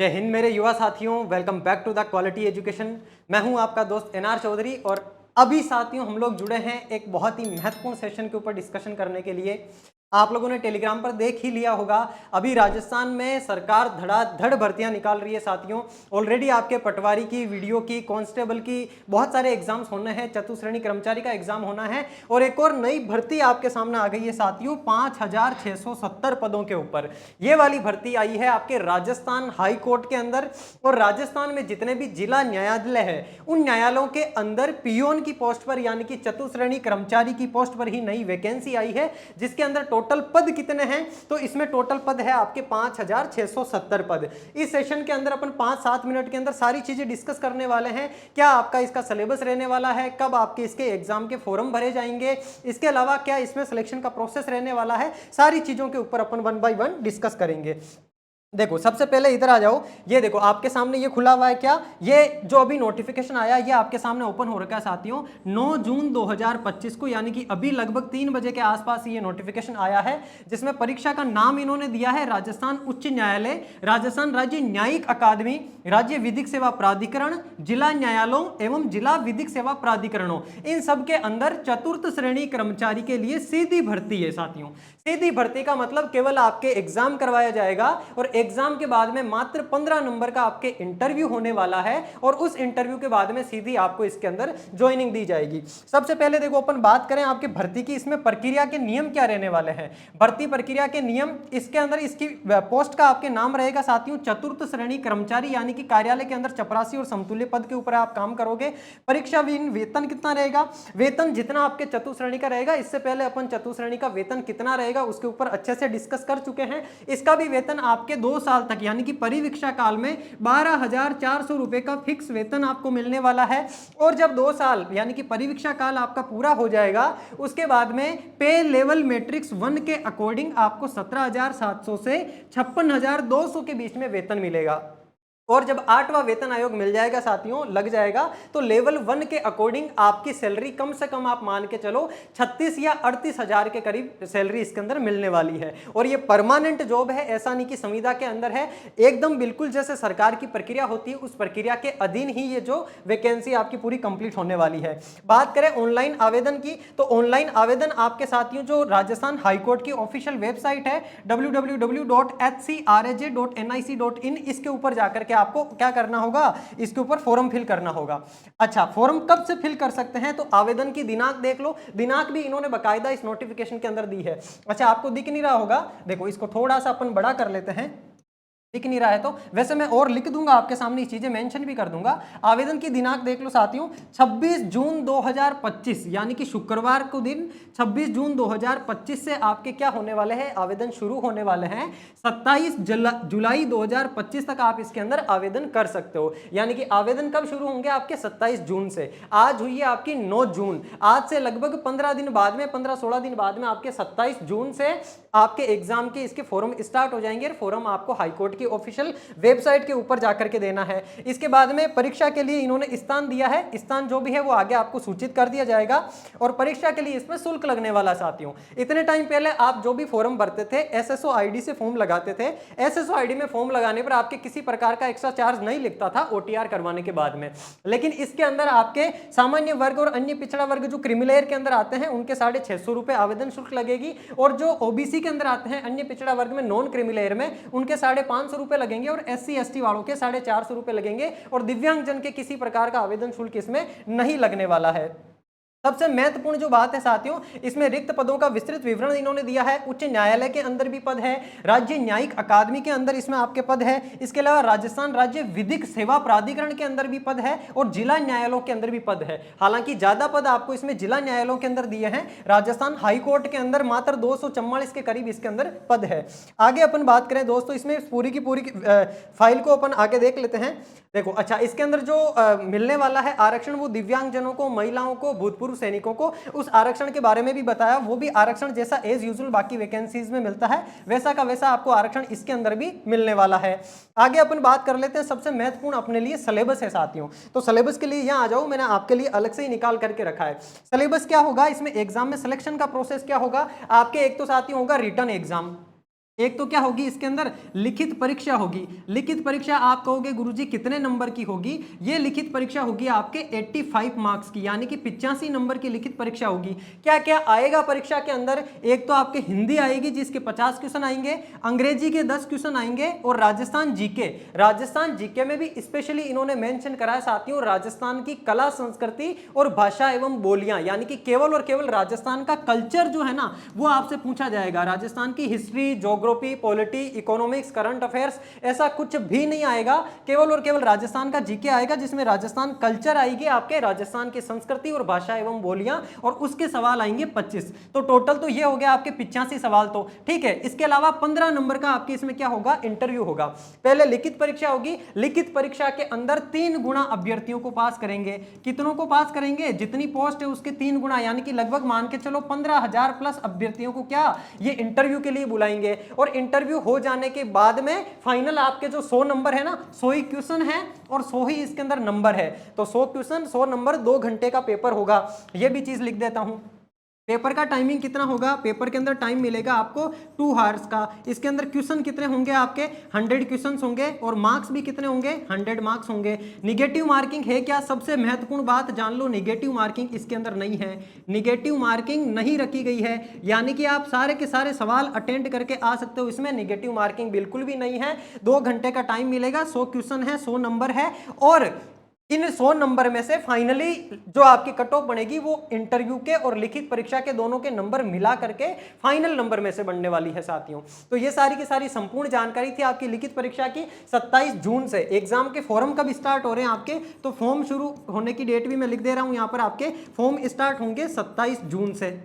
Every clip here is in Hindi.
जय हिंद मेरे युवा साथियों, welcome back to the quality education. मैं हूं आपका दोस्त एनआर चौधरी और अभी साथियों हम लोग जुड़े हैं एक बहुत ही महत्वपूर्ण सेशन के ऊपर डिस्कशन करने के लिए। आप लोगों ने टेलीग्राम पर देख ही लिया होगा, अभी राजस्थान में सरकार धड़ाधड़ भर्तियां निकाल रही है साथियों। ऑलरेडी आपके पटवारी की, वीडियो की, कांस्टेबल की बहुत सारे एग्जाम्स होने हैं, चतुश्रेणी कर्मचारी का एग्जाम होना है और एक और नई भर्ती आपके सामने आ गई है साथियों 5670 पदों के ऊपर। ये वाली भर्ती आई है आपके राजस्थान हाई कोर्ट के अंदर और राजस्थान में जितने भी जिला न्यायालय है उन न्यायालयों के अंदर पियोन की पोस्ट पर यानी कि चतुश्रेणी कर्मचारी की पोस्ट पर ही नई वैकेंसी आई है, जिसके अंदर टोटल पद कितने हैं तो इसमें टोटल पद है आपके 5670 पद। इस सेशन के अंदर अपन 5-7 मिनट के अंदर सारी चीजें डिस्कस करने वाले हैं। क्या आपका इसका सिलेबस रहने वाला है, कब आपके इसके एग्जाम के फॉर्म भरे जाएंगे, इसके अलावा क्या इसमें सिलेक्शन का प्रोसेस रहने वाला है, सारी चीजों के ऊपर अपन 1 बाय 1 डिस्कस करेंगे। देखो सबसे पहले इधर आ जाओ, ये देखो आपके सामने ये खुला हुआ है क्या, ये जो अभी नोटिफिकेशन आया ये आपके सामने ओपन हो रखा है साथियों 9 जून 2025 को, यानी कि अभी लगभग 3 बजे के आसपास ये नोटिफिकेशन आया है, जिसमें परीक्षा का नाम इन्होंने दिया है राजस्थान उच्च न्यायालय, राजस्थान राज्य न्यायिक अकादमी, राज्य विधिक सेवा प्राधिकरण, जिला न्यायालयों एवं जिला विधिक सेवा प्राधिकरणों, इन सब के अंदर चतुर्थ श्रेणी कर्मचारी के लिए सीधी भर्ती है साथियों। सीधी भर्ती का मतलब केवल आपके एग्जाम करवाया जाएगा और एग्जाम के बाद में मात्र 15 नंबर का आपके इंटरव्यू होने वाला है और उस इंटरव्यू के बाद में सीधी आपको इसके अंदर ज्वाइनिंग दी जाएगी। सबसे पहले देखो अपन बात करें आपके भर्ती की, इसमें प्रक्रिया के नियम क्या रहने वाले हैं। भर्ती प्रक्रिया के नियम, इसके अंदर इसकी पोस्ट का आपके नाम रहेगा साथियों चतुर्थ श्रेणी कर्मचारी, यानी कि कार्यालय के अंदर चपरासी और समतुल्य पद के ऊपर आप काम करोगे। परीक्षा वेतन कितना रहेगा, वेतन जितना आपके चतुश्रेणी का रहेगा, इससे पहले अपन चतुश्रेणी का वेतन कितना रहेगा उसके ऊपर अच्छे से डिस्कस कर चुके हैं। इसका भी वेतन आपके 2 साल तक यानी कि परिवीक्षा काल में 12,400 रुपए का फिक्स वेतन आपको मिलने वाला है और जब 2 साल यानी कि परिवीक्षा काल आपका पूरा हो जाएगा उसके बाद में पे लेवल मैट्रिक्स 1 के अकॉर्डिंग आपको 17,700 से 56,200 के बीच में वेतन मिलेगा। और जब 8वां वेतन आयोग मिल जाएगा साथियों, लग जाएगा, तो लेवल 1 के अकॉर्डिंग आपकी सैलरी कम से कम आप मान के चलो 36 या 38 हजार के करीब सैलरी इसके अंदर मिलने वाली है। और ये परमानेंट जॉब है, ऐसा नहीं कि संविदा के अंदर है, एकदम बिल्कुल जैसे सरकार की प्रक्रिया होती है उस प्रक्रिया के अधीन ही ये जो वैकेंसी आपकी पूरी कंप्लीट होने वाली है। बात करें ऑनलाइन आवेदन की, तो ऑनलाइन आवेदन आपके साथियों जो राजस्थान हाईकोर्ट की ऑफिशियल वेबसाइट है www.hcraj.nic.in, इसके ऊपर जाकर के आपको क्या करना होगा, इसके ऊपर फॉर्म फिल करना होगा। अच्छा, फॉर्म कब से फिल कर सकते हैं, तो आवेदन की दिनांक देख लो, दिनांक भी इन्होंने बकायदा इस नोटिफिकेशन के अंदर दी है। अच्छा, आपको दिख नहीं रहा होगा, देखो इसको थोड़ा सा अपन बड़ा कर लेते हैं, दिख नहीं रहा है तो वैसे मैं और लिख दूंगा आपके सामने, चीजें मेंशन भी कर दूंगा। आवेदन की दिनांक देख लो साथियों 26 जून 2025 यानी कि शुक्रवार को दिन 26 जून 2025 से आपके क्या होने वाले हैं, आवेदन शुरू होने वाले हैं। 27 जुलाई 2025 तक आप इसके अंदर आवेदन कर सकते हो, यानी कि आवेदन कब शुरू होंगे आपके 27 जून से। आज हुई है आपकी 9 जून, आज से लगभग 15 दिन बाद में, 15-16 दिन बाद में आपके 27 जून से आपके एग्जाम के इसके फॉर्म स्टार्ट हो जाएंगे। फॉर्म आपको हाईकोर्ट की ऑफिशियल वेबसाइट के ऊपर जाकर के देना है। इसके बाद में परीक्षा के लिए इन्होंने स्थान दिया है, स्थान जो भी है वो आगे आपको सूचित कर दिया जाएगा और परीक्षा के लिए इसमें शुल्क लगने वाला साथियों। इतने टाइम पहले आप जो भी फॉर्म भरते थे एसएसओ आईडी से फॉर्म लगाते थे, एसएसओ आईडी में फॉर्म लगाने पर आपके किसी प्रकार का एक्स्ट्रा चार्ज नहीं लिखता था ओटीआर करवाने के बाद में, लेकिन इसके अंदर आपके सामान्य वर्ग और अन्य पिछड़ा वर्ग जो क्रिमिलेयर के अंदर आते हैं उनके 650 रुपए आवेदन शुल्क लगेगी और जो ओबीसी के अंदर आते हैं अन्य पिछड़ा वर्ग में नॉन क्रिमिलेयर में उनके 550 रुपए लगेंगे और एससी एसटी वालों के 450 रुपए लगेंगे और दिव्यांगजन के किसी प्रकार का आवेदन शुल्क इसमें नहीं लगने वाला है। सबसे महत्वपूर्ण जो बात है साथियों, इसमें रिक्त पदों का विस्तृत विवरण इन्होंने दिया है। उच्च न्यायालय के अंदर भी पद है, राज्य न्यायिक अकादमी के अंदर इसमें आपके पद है, इसके अलावा राजस्थान राज्य विधिक सेवा प्राधिकरण के अंदर भी पद है और जिला न्यायालयों के अंदर भी पद है। हालांकि ज्यादा पद आपको इसमें जिला न्यायालयों के अंदर दिए हैं, राजस्थान हाईकोर्ट के अंदर मात्र 244 के करीब इसके अंदर पद है। आगे अपन बात करें दोस्तों, इसमें पूरी की पूरी फाइल को अपन आगे देख लेते हैं। देखो अच्छा, इसके अंदर जो मिलने वाला है आरक्षण वो दिव्यांगजनों को, महिलाओं को, भूतपूर्व सैनिकों को, उस आरक्षण के बारे में भी बताया, वो भी आरक्षण जैसा एज यूजुअल बाकी वैकेंसीज में मिलता है वैसा का वैसा आपको आरक्षण इसके अंदर भी मिलने वाला है। आगे अपन बात कर लेते हैं, सबसे महत्वपूर्ण अपने लिए सिलेबस है साथियों। तो सिलेबस के लिए यहां आ जाओ, मैंने आपके लिए अलग से ही निकाल करके रखा है। सिलेबस क्या होगा, इसमें एग्जाम में सिलेक्शन का प्रोसेस क्या होगा आपके, एक तो साथियों होगा रिटन एग्जाम, एक तो क्या होगी इसके अंदर लिखित परीक्षा होगी। लिखित परीक्षा आप कहोगे गुरुजी कितने नंबर की होगी? ये लिखित परीक्षा होगी आपके 85 मार्क्स की, यानी कि 85 नंबर की लिखित परीक्षा होगी। क्या क्या आएगा परीक्षा के अंदर? एक तो आपके हिंदी आएगी जिसके 50 क्वेश्चन आएंगे, अंग्रेजी के 10 क्वेश्चन आएंगे और राजस्थान जीके। राजस्थान जीके में भी स्पेशली इन्होंने मेंशन करा है साथियों, राजस्थान की कला संस्कृति और भाषा एवं बोलियां, यानी कि केवल और केवल राजस्थान का कल्चर जो है ना वो आपसे पूछा जाएगा। राजस्थान की history, geography, polity, economics, current affairs ऐसा कुछ भी नहीं आएगा। केवल और केवल राजस्थान का जीके आएगा जिसमें राजस्थान कल्चर आएगी, आपके राजस्थान की संस्कृति और भाषा एवं बोलियां, और उसके सवाल आएंगे 25। तो टोटल तो ये हो गया आपके 85 सवाल। तो ठीक है, इसके अलावा 15 नंबर का आपके इसमें क्या होगा? इंटरव्यू होगा। पहले लिखित परीक्षा होगी। लिखित परीक्षा के अंदर 3 गुना अभ्यर्थियों को पास करेंगे। कितनों को पास करेंगे? जितनी पोस्ट है उसके 3 गुना, यानी कि लगभग मान के चलो 15,000 प्लस अभ्यर्थियों को क्या ये इंटरव्यू के लिए बुलाएंगे। और इंटरव्यू हो जाने के बाद में फाइनल आपके जो 100 नंबर है ना, 100 ही क्वेश्चन है और 100 ही इसके अंदर नंबर है। तो 100 क्वेश्चन 100 नंबर, 2 घंटे का पेपर होगा। ये भी चीज लिख देता हूं। पेपर का टाइमिंग कितना होगा? पेपर के अंदर टाइम मिलेगा आपको 2 आवर्स का। इसके अंदर क्वेश्चन कितने होंगे आपके? 100 क्वेश्चन होंगे और मार्क्स भी कितने होंगे? 100 मार्क्स होंगे। निगेटिव मार्किंग है क्या? सबसे महत्वपूर्ण बात जान लो, निगेटिव मार्किंग इसके अंदर नहीं है। निगेटिव मार्किंग नहीं रखी गई है, यानी कि आप सारे के सारे सवाल अटेंड करके आ सकते हो। इसमें निगेटिव मार्किंग बिल्कुल भी नहीं है। 2 घंटे का टाइम मिलेगा, 100 क्वेश्चन है, 100 नंबर है, और इन 100 नंबर में से फाइनली जो आपकी कट ऑफ बनेगी वो इंटरव्यू के और लिखित परीक्षा के दोनों के नंबर मिला करके फाइनल नंबर में से बनने वाली है साथियों। तो ये सारी की सारी संपूर्ण जानकारी थी आपकी लिखित परीक्षा की। 27 जून से एग्जाम के फॉर्म कब स्टार्ट हो रहे हैं आपके? तो फॉर्म शुरू होने की डेट भी मैं लिख दे रहा हूं यहां पर, आपके फॉर्म स्टार्ट होंगे 27 जून से।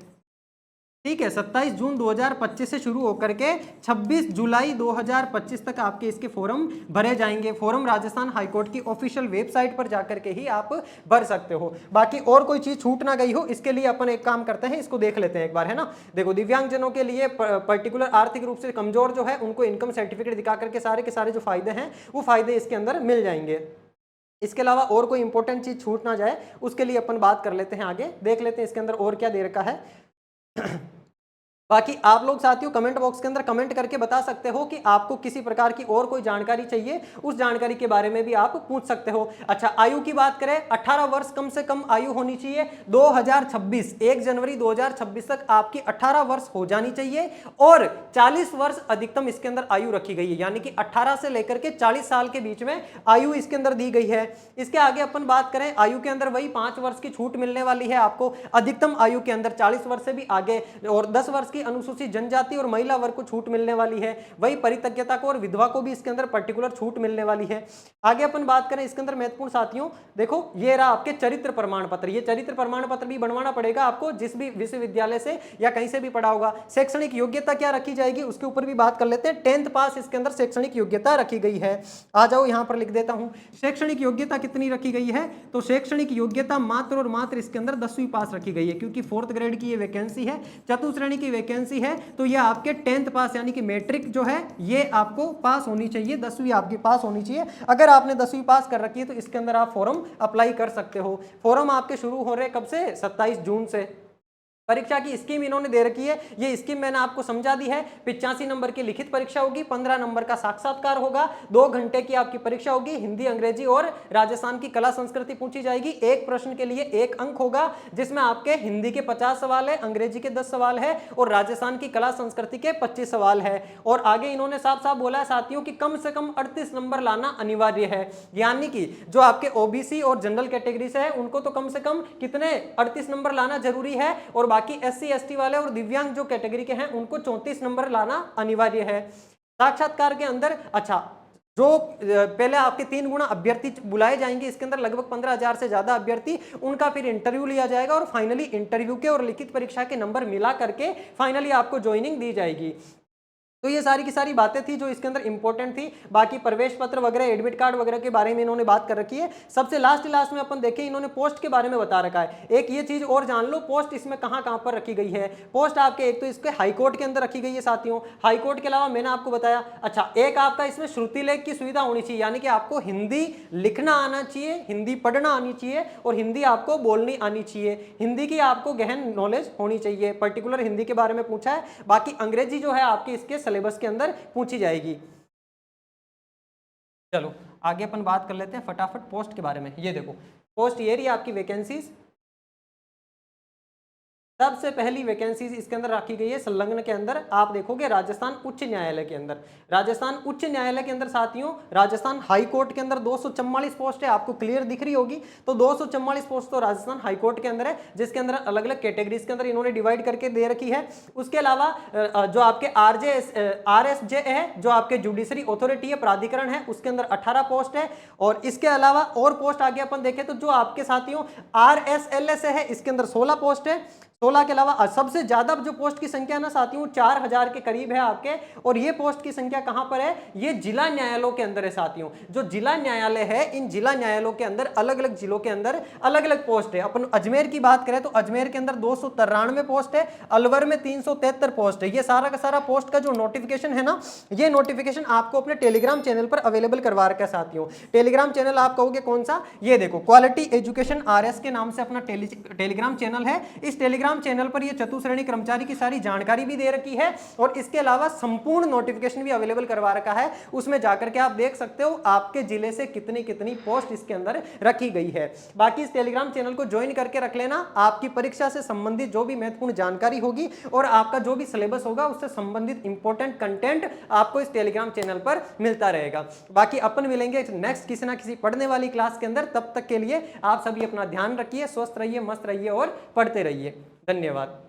ठीक है, 27 जून 2025 से शुरू होकर के 26 जुलाई 2025 तक आपके इसके फॉर्म भरे जाएंगे। फॉर्म राजस्थान हाईकोर्ट की ऑफिशियल वेबसाइट पर जाकर के ही आप भर सकते हो। बाकी और कोई चीज छूट ना गई हो इसके लिए अपन एक काम करते हैं, इसको देख लेते हैं एक बार, है ना। देखो, दिव्यांगजनों के लिए पर्टिकुलर आर्थिक रूप से कमजोर जो है उनको इनकम सर्टिफिकेट दिखा करके सारे के सारे जो फायदे हैं वो फायदे इसके अंदर मिल जाएंगे। इसके अलावा और कोई इंपॉर्टेंट चीज छूट ना जाए उसके लिए अपन बात कर लेते हैं, आगे देख लेते हैं इसके अंदर और क्या दे रखा है। बाकी आप लोग साथियों कमेंट बॉक्स के अंदर कमेंट करके बता सकते हो कि आपको किसी प्रकार की और कोई जानकारी चाहिए, उस जानकारी के बारे में भी आप पूछ सकते हो। अच्छा, आयु की बात करें, 18 वर्ष कम से कम आयु होनी चाहिए। 2026 1 जनवरी 2026 तक आपकी 18 वर्ष हो जानी चाहिए और 40 वर्ष अधिकतम इसके अंदर आयु रखी गई है, यानी कि 18 से लेकर के 40 साल के बीच में आयु इसके अंदर दी गई है। इसके आगे अपन बात करें, आयु के अंदर वही 5 वर्ष की छूट मिलने वाली है आपको अधिकतम आयु के अंदर, 40 वर्ष से भी आगे, और 10 वर्ष अनुसूचित जनजाति और महिला वर्ग को छूट मिलने वाली है। वही परित्यक्ता को और विधवा को भी इसके अंदर पर्टिकुलर छूट मिलने वाली है। आगे अपन बात करें इसके अंदर महत्वपूर्ण साथियों, देखो ये रहा आपके चरित्र प्रमाण पत्र। ये चरित्र प्रमाण पत्र भी बनवाना पड़ेगा आपको जिस भी विश्वविद्यालय से या कहीं से भी पढ़ा होगा। शैक्षणिक योग्यता क्या रखी जाएगी उसके ऊपर भी बात कर लेते हैं। 10th पास इसके अंदर शैक्षणिक योग्यता रखी गई है। आ जाओ यहां पर लिख देता हूं, शैक्षणिक योग्यता कितनी रखी गई है? तो शैक्षणिक योग्यता मात्र और मात्र इसके अंदर 10वीं पास रखी गई है, क्योंकि 4th ग्रेड की ये वैकेंसी है, चतुश्रेणी की वैकेंसी है। तो ये आपके 10th पास यानी कि मैट्रिक जो है ये आपको पास होनी चाहिए, 10वीं आपकी पास होनी चाहिए। अगर आपने 10वीं पास कर रखी है तो इसके अंदर आप फॉर्म अप्लाई कर सकते हो। फॉर्म आपके शुरू हो रहे हैं कब से? 27 जून से। परीक्षा की स्कीम इन्होंने दे रखी है, ये स्कीम मैंने आपको समझा दी है। 85 नंबर की लिखित परीक्षा होगी, 15 नंबर का साक्षात्कार होगा, 2 घंटे की आपकी परीक्षा होगी। हिंदी, अंग्रेजी और राजस्थान की कला संस्कृति पूछी जाएगी। एक प्रश्न के लिए 1 अंक होगा, जिसमें आपके हिंदी के 50 सवाल है, अंग्रेजी के 10 सवाल है और राजस्थान की कला संस्कृति के 25 सवाल है। और आगे इन्होंने साफ साफ बोला है साथियों कि कम से कम 38 नंबर लाना अनिवार्य है, यानी कि जो आपके ओबीसी और जनरल कैटेगरी से है उनको तो कम से कम कितने 38 नंबर लाना जरूरी है, और बाकी एससी एसटी वाले और दिव्यांग जो कैटेगरी के हैं उनको 34 नंबर लाना अनिवार्य है। साक्षात्कार के अंदर अच्छा जो पहले आपके 3 गुना अभ्यर्थी बुलाए जाएंगे, इसके अंदर लगभग 15,000 से ज्यादा अभ्यर्थी, उनका फिर इंटरव्यू लिया जाएगा और फाइनली इंटरव्यू के और लिखित परीक्षा के नंबर मिला करके फाइनली आपको ज्वाइनिंग दी जाएगी। तो ये सारी की सारी बातें थी जो इसके अंदर इंपॉर्टेंट थी। बाकी प्रवेश पत्र वगैरह, एडमिट कार्ड वगैरह के बारे में इन्होंने बात कर रखी है। सबसे लास्ट में अपन देखें, इन्होंने पोस्ट के बारे में बता रखा है। एक ये चीज और जान लो, पोस्ट इसमें कहां कहां पर रखी गई है। पोस्ट आपके एक तो इसके हाईकोर्ट के अंदर रखी गई है साथियों। हाईकोर्ट के अलावा मैंने आपको बताया, अच्छा एक आपका इसमें श्रुति लेख की सुविधा होनी चाहिए, यानी कि आपको हिंदी लिखना आना चाहिए, हिंदी पढ़ना आनी चाहिए और हिंदी आपको बोलनी आनी चाहिए। हिंदी की आपको गहन नॉलेज होनी चाहिए, पर्टिकुलर हिंदी के बारे में पूछा है। बाकी अंग्रेजी जो है आपकी इसके सिलेबस के अंदर पूछी जाएगी। चलो आगे अपन बात कर लेते हैं फटाफट पोस्ट के बारे में। ये देखो पोस्ट ये रही आपकी वैकेंसीज। सबसे पहली वैकेंसीज इसके अंदर रखी गई है संलग्न के अंदर। आप देखोगे राजस्थान उच्च न्यायालय के अंदर, राजस्थान उच्च न्यायालय के अंदर साथियों राजस्थान हाई कोर्ट के अंदर 244 पोस्ट है, आपको क्लियर दिख रही होगी। तो 244 पोस्ट तो राजस्थान हाई कोर्ट के अंदर है, जिसके अंदर अलग अलग कैटेगरीज के अंदर इन्होंने डिवाइड करके दे रखी है। उसके अलावा जो आपके RSJ है, जो आपके जुडिशरी अथॉरिटी है, प्राधिकरण है, उसके अंदर 18 पोस्ट है। और इसके अलावा और पोस्ट आगे अपन देखें तो जो आपके साथियों RSLS है, इसके अंदर 16 पोस्ट है। 16 के अलावा सबसे ज्यादा जो पोस्ट की संख्या ना साथियों 4000 के करीब है आपके। और ये पोस्ट की संख्या कहां पर है, ये जिला न्यायालयों के अंदर है साथियों। जो जिला न्यायालय है, इन जिला न्यायालयों के अंदर अलग अलग जिलों के अंदर अलग अलग पोस्ट है। अपन अजमेर की बात करें तो अजमेर के अंदर 293 पोस्ट है, अलवर में 373 पोस्ट है। ये सारा का सारा पोस्ट का जो नोटिफिकेशन है ना, ये नोटिफिकेशन आपको अपने टेलीग्राम चैनल पर अवेलेबल करवा रखा है साथियों। टेलीग्राम चैनल आप कहोगे कौन सा, ये देखो क्वालिटी एजुकेशन RS के नाम से अपना टेलीग्राम चैनल है। इस टेलीग्राम चैनल पर ये चतुश्रेणी कर्मचारी की सारी जानकारी भी दे रखी है और इसके अलावा संपूर्ण नोटिफिकेशन भी अवेलेबल करवा रखा है। उसमें जाकर के आप देख सकते हो आपके जिले से कितनी कितनी पोस्ट इसके अंदर रखी गई है। बाकी इस टेलीग्राम चैनल को ज्वाइन करके रख लेना, आपकी परीक्षा से संबंधित जो भी महत्वपूर्ण जानकारी होगी और आपका जो भी सिलेबस होगा उससे संबंधित इंपॉर्टेंट कंटेंट आपको इस टेलीग्राम चैनल पर मिलता रहेगा। बाकी अपन मिलेंगे नेक्स्ट किसी ना किसी पढ़ने वाली क्लास के अंदर। तब तक के लिए आप सभी अपना ध्यान रखिए, स्वस्थ रहिए, मस्त रहिए और पढ़ते रहिए। धन्यवाद।